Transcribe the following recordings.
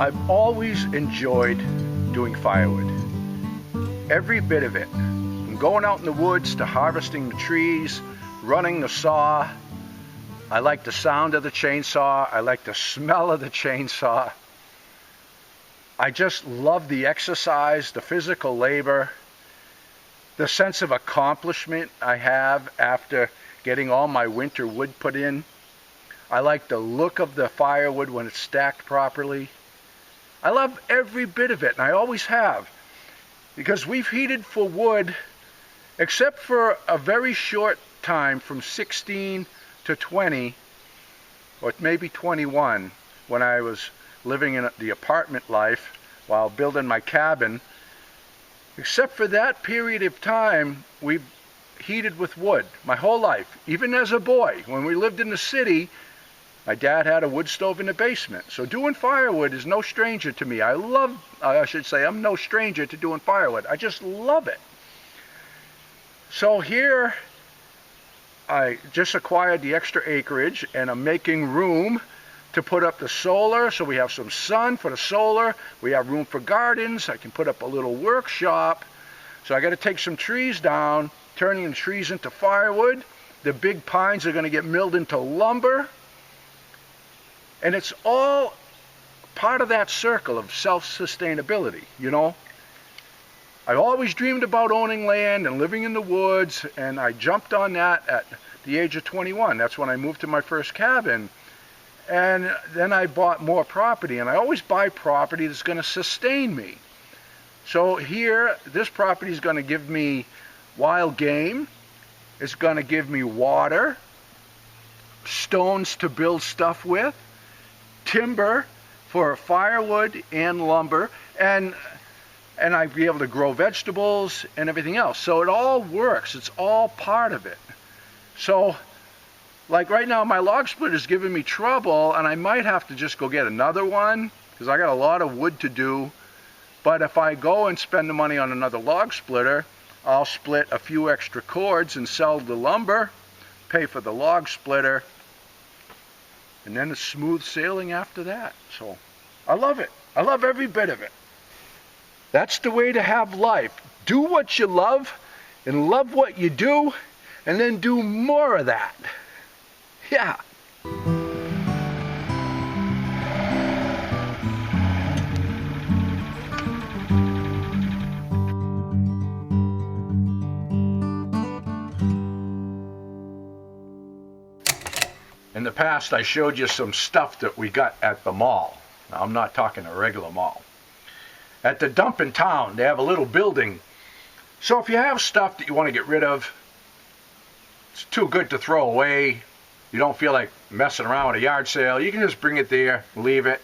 I've always enjoyed doing firewood. Every bit of it. From going out in the woods to harvesting the trees, running the saw. I like the sound of the chainsaw. I like the smell of the chainsaw. I just love the exercise, the physical labor, the sense of accomplishment I have after getting all my winter wood put in. I like the look of the firewood when it's stacked properly. I love every bit of it, and I always have, because we've heated for wood, except for a very short time from 16 to 20, or maybe 21, when I was living in the apartment life while building my cabin. Except for that period of time, we've heated with wood my whole life. Even as a boy, when we lived in the city, my dad had a wood stove in the basement. So doing firewood is no stranger to me. I'm no stranger to doing firewood. I just love it. So here, I just acquired the extra acreage, and I'm making room to put up the solar, so we have some sun for the solar. We have room for gardens. I can put up a little workshop. So I got to take some trees down, turning the trees into firewood. The big pines are going to get milled into lumber. And it's all part of that circle of self-sustainability, you know. I always dreamed about owning land and living in the woods, and I jumped on that at the age of 21. That's when I moved to my first cabin. And then I bought more property, and I always buy property that's going to sustain me. So here, this property is going to give me wild game. It's going to give me water, stones to build stuff with, timber for firewood and lumber, and I'd be able to grow vegetables and everything else. So it all works. It's all part of it. So, like right now, my log splitter is giving me trouble, and I might have to just go get another one, because I got a lot of wood to do. But if I go and spend the money on another log splitter, I'll split a few extra cords and sell the lumber, pay for the log splitter, and then it's smooth sailing after that. So I love it. I love every bit of it. That's the way to have life. Do what you love and love what you do, and then do more of that. Yeah. In the past, I showed you some stuff that we got at the mall. Now, I'm not talking a regular mall. At the dump in town, they have a little building. So if you have stuff that you want to get rid of, it's too good to throw away, you don't feel like messing around with a yard sale, you can just bring it there, leave it,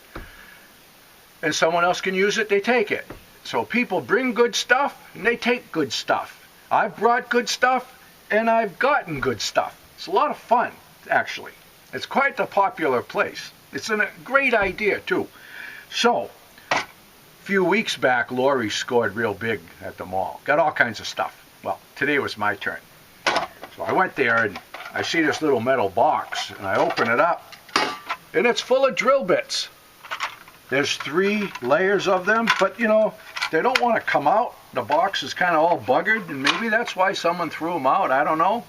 and someone else can use it, they take it. So people bring good stuff, and they take good stuff. I've brought good stuff, and I've gotten good stuff. It's a lot of fun, actually. It's quite a popular place. It's a great idea, too. So, a few weeks back, Lori scored real big at the mall. Got all kinds of stuff. Well, today was my turn. So I went there, and I see this little metal box, and I open it up, and it's full of drill bits. There's 3 layers of them, but, you know, they don't want to come out. The box is kind of all buggered, and maybe that's why someone threw them out. I don't know.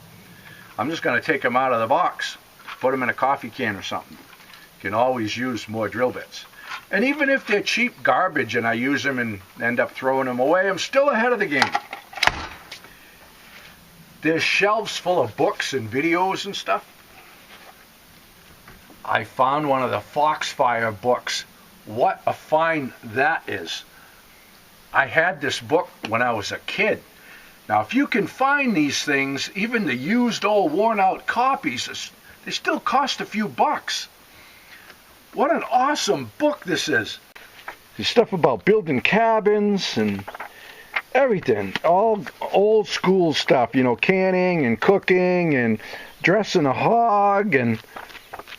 I'm just going to take them out of the box, put them in a coffee can or something. You can always use more drill bits. And even if they're cheap garbage and I use them and end up throwing them away, I'm still ahead of the game. There's shelves full of books and videos and stuff. I found one of the Foxfire books. What a find that is. I had this book when I was a kid. Now, if you can find these things, even the used, old, worn-out copies, they still cost a few bucks. What an awesome book this is. There's stuff about building cabins and everything. All old school stuff, you know, canning and cooking and dressing a hog and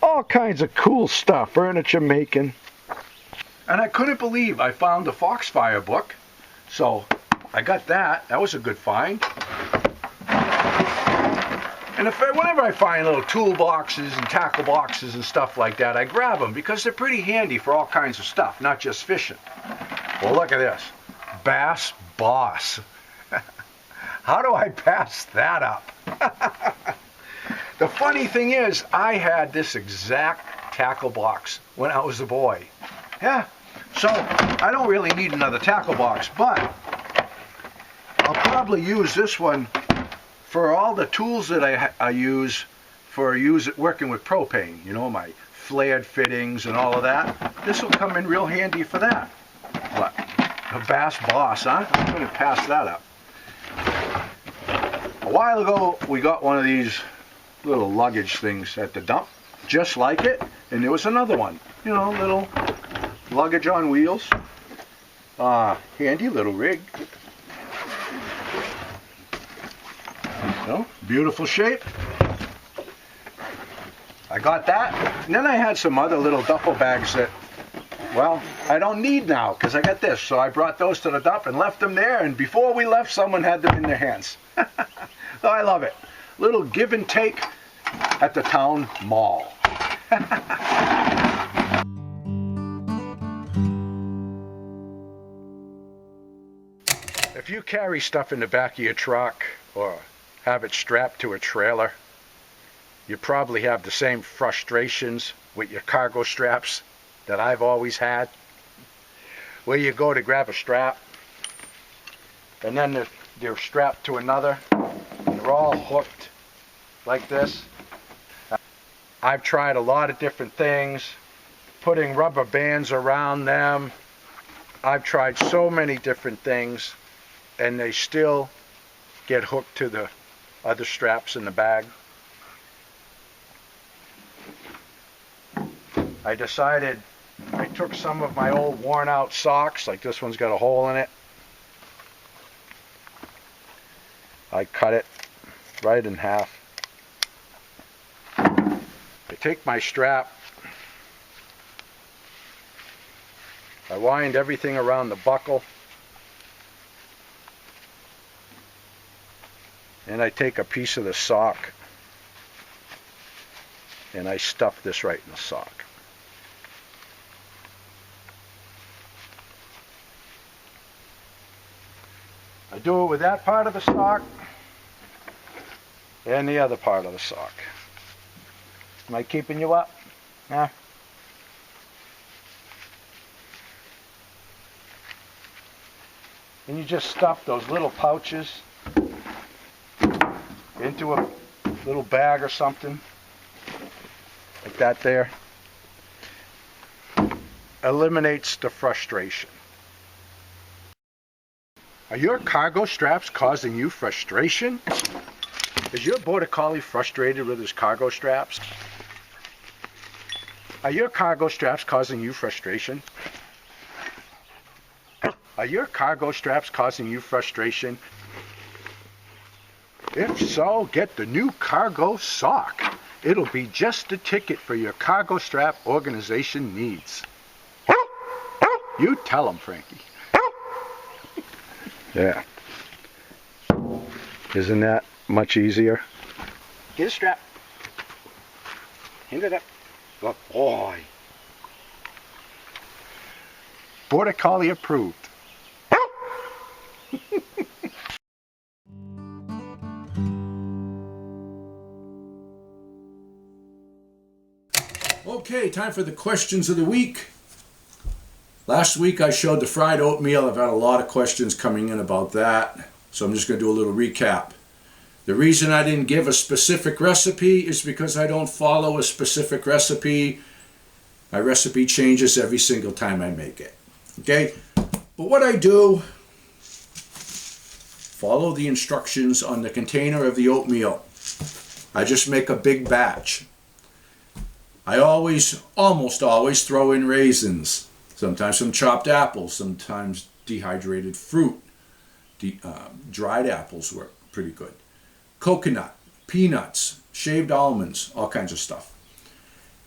all kinds of cool stuff, furniture making. And I couldn't believe I found the Foxfire book. So I got that. That was a good find. And whenever I find little toolboxes and tackle boxes and stuff like that, I grab them because they're pretty handy for all kinds of stuff, not just fishing. Well, look at this. Bass Boss. How do I pass that up? The funny thing is, I had this exact tackle box when I was a boy. Yeah, so I don't really need another tackle box, but I'll probably use this one for all the tools that I use for working with propane. You know, my flared fittings and all of that. This will come in real handy for that. What? A Bass Boss, huh? I'm going to pass that up. A while ago, we got one of these little luggage things at the dump, just like it, and there was another one. You know, little luggage on wheels. Handy little rig. So, beautiful shape. I got that. And then I had some other little duffel bags that, well, I don't need now because I got this. So I brought those to the dump and left them there. And before we left, someone had them in their hands. So I love it. Little give and take at the town mall. If you carry stuff in the back of your truck or have it strapped to a trailer, you probably have the same frustrations with your cargo straps that I've always had, where you go to grab a strap and then they're strapped to another and they're all hooked like this. I've tried a lot of different things, putting rubber bands around them. I've tried so many different things, and they still get hooked to the other straps in the bag. I decided, I took some of my old worn out socks, like this one's got a hole in it. I cut it right in half. I take my strap, I wind everything around the buckle, and I take a piece of the sock and I stuff this right in the sock. I do it with that part of the sock and the other part of the sock. Am I keeping you up? Yeah. And you just stuff those little pouches into a little bag or something like that there. Eliminates the frustration. Are your cargo straps causing you frustration? Is your border collie frustrated with his cargo straps? Are your cargo straps causing you frustration? Are your cargo straps causing you frustration? If so, get the new cargo sock. It'll be just the ticket for your cargo strap organization needs. You tell them, Frankie. Yeah. Isn't that much easier? Get a strap. Hand it up. Good boy. Border Collie approved. Okay, time for the questions of the week. Last week I showed the fried oatmeal. I've had a lot of questions coming in about that, so I'm just going to do a little recap. The reason I didn't give a specific recipe is because I don't follow a specific recipe. My recipe changes every single time I make it. Okay? But what I do, follow the instructions on the container of the oatmeal. I just make a big batch. I almost always throw in raisins. Sometimes some chopped apples, sometimes dehydrated fruit. Dried apples work pretty good. Coconut, peanuts, shaved almonds, all kinds of stuff.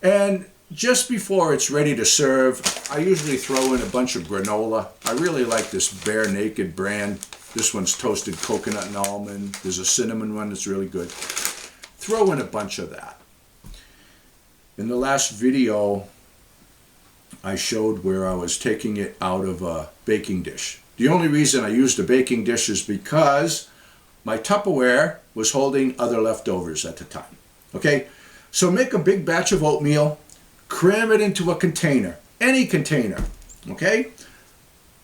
And just before it's ready to serve, I usually throw in a bunch of granola. I really like this Bare Naked brand. This one's toasted coconut and almond. There's a cinnamon one that's really good. throw in a bunch of that. In the last video, I showed where I was taking it out of a baking dish. The only reason I used a baking dish is because my Tupperware was holding other leftovers at the time. Okay, so make a big batch of oatmeal, cram it into a container, any container, okay?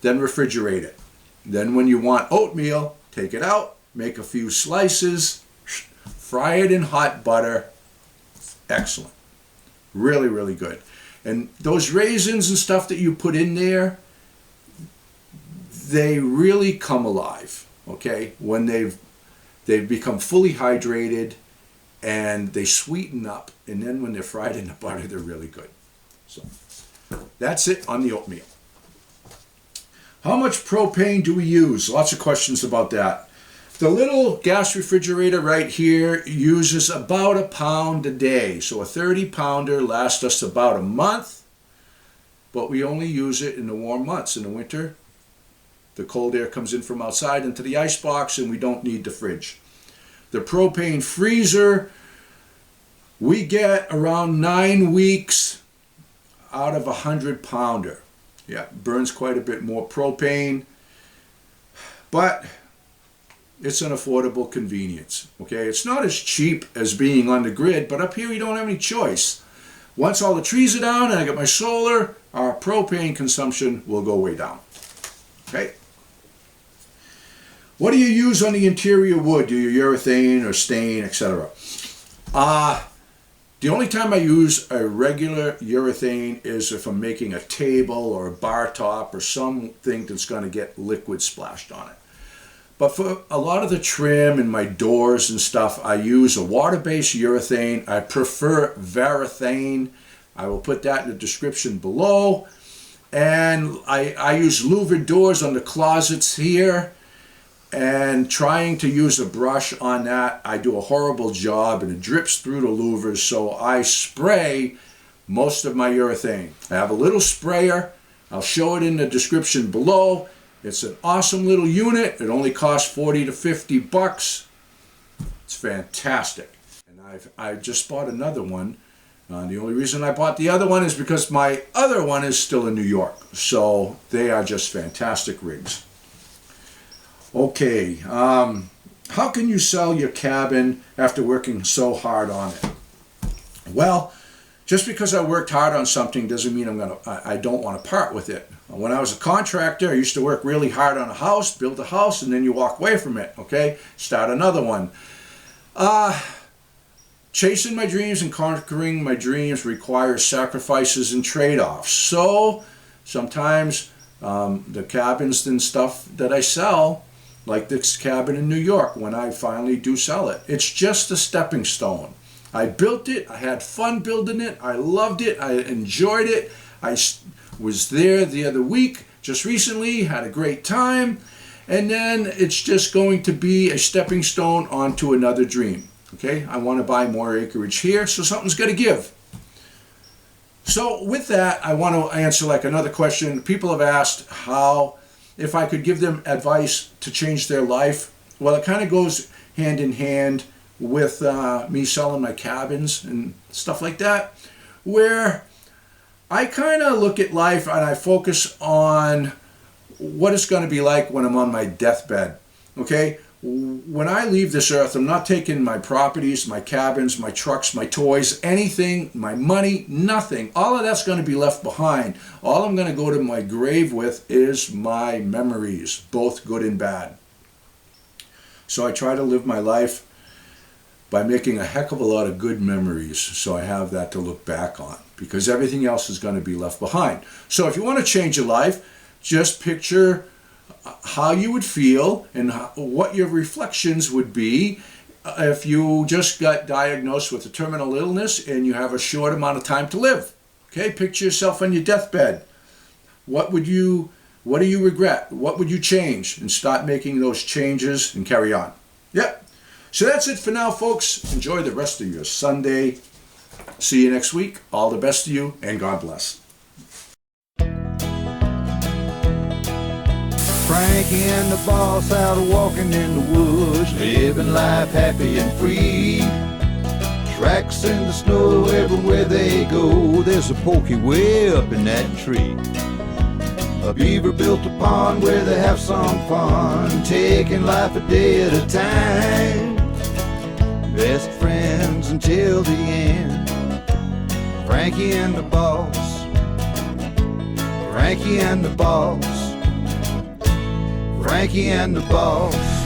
Then refrigerate it. Then when you want oatmeal, take it out, make a few slices, fry it in hot butter. Excellent. Really, really good. And those raisins and stuff that you put in there, they really come alive, okay? When they've become fully hydrated and they sweeten up, and then when they're fried in the butter, they're really good. So that's it on the oatmeal. How much propane do we use? Lots of questions about that. The little gas refrigerator right here uses about a pound a day. So a 30-pounder lasts us about a month, but we only use it in the warm months. In the winter, the cold air comes in from outside into the icebox and we don't need the fridge. The propane freezer, we get around 9 weeks out of a 100-pounder. Yeah, burns quite a bit more propane, but it's an affordable convenience, okay? It's not as cheap as being on the grid, but up here you don't have any choice. Once all the trees are down and I get my solar, our propane consumption will go way down, okay? What do you use on the interior wood? Do you urethane or stain, etc.? The only time I use a regular urethane is if I'm making a table or a bar top or something that's going to get liquid splashed on it. But for a lot of the trim and my doors and stuff, I use a water-based urethane. I prefer Varathane. I will put that in the description below. And I use louvered doors on the closets here. And trying to use a brush on that, I do a horrible job and it drips through the louvers, so I spray most of my urethane. I have a little sprayer. I'll show it in the description below. It's an awesome little unit. It only costs 40 to 50 bucks. It's fantastic. And I just bought another one. The only reason I bought the other one is because my other one is still in New York. So they are just fantastic rigs. Okay, how can you sell your cabin after working so hard on it? Well, just because I worked hard on something doesn't mean I don't want to part with it. When I was a contractor, I used to work really hard on a house, build a house, and then you walk away from it, okay? Start another one. Chasing my dreams and conquering my dreams requires sacrifices and trade-offs. So sometimes the cabins and stuff that I sell, like this cabin in New York, when I finally do sell it, it's just a stepping stone. I built it, I had fun building it, I loved it, I enjoyed it. I was there the other week, just recently, had a great time, and then it's just going to be a stepping stone onto another dream. Okay, I want to buy more acreage here, so something's got to give. So with that, I want to answer like another question. People have asked if I could give them advice to change their life. Well, it kind of goes hand in hand with me selling my cabins and stuff like that, where I kind of look at life and I focus on what it's going to be like when I'm on my deathbed. Okay, when I leave this earth, I'm not taking my properties, my cabins, my trucks, my toys, anything, my money, nothing. All of that's going to be left behind. All I'm going to go to my grave with is my memories, both good and bad. So I try to live my life by making a heck of a lot of good memories, so I have that to look back on, because everything else is going to be left behind. So if you want to change your life, just picture how you would feel and what your reflections would be if you just got diagnosed with a terminal illness and you have a short amount of time to live. Okay, picture yourself on your deathbed. What do you regret? What would you change? And start making those changes and carry on. Yep. So that's it for now, folks. Enjoy the rest of your Sunday. See you next week. All the best to you, and God bless. Frankie and the boss out walking in the woods, living life happy and free. Tracks in the snow everywhere they go. There's a pokey way up in that tree. A beaver built a pond where they have some fun, taking life a day at a time. Best friends until the end. Frankie and the boss. Frankie and the boss. Frankie and the boss.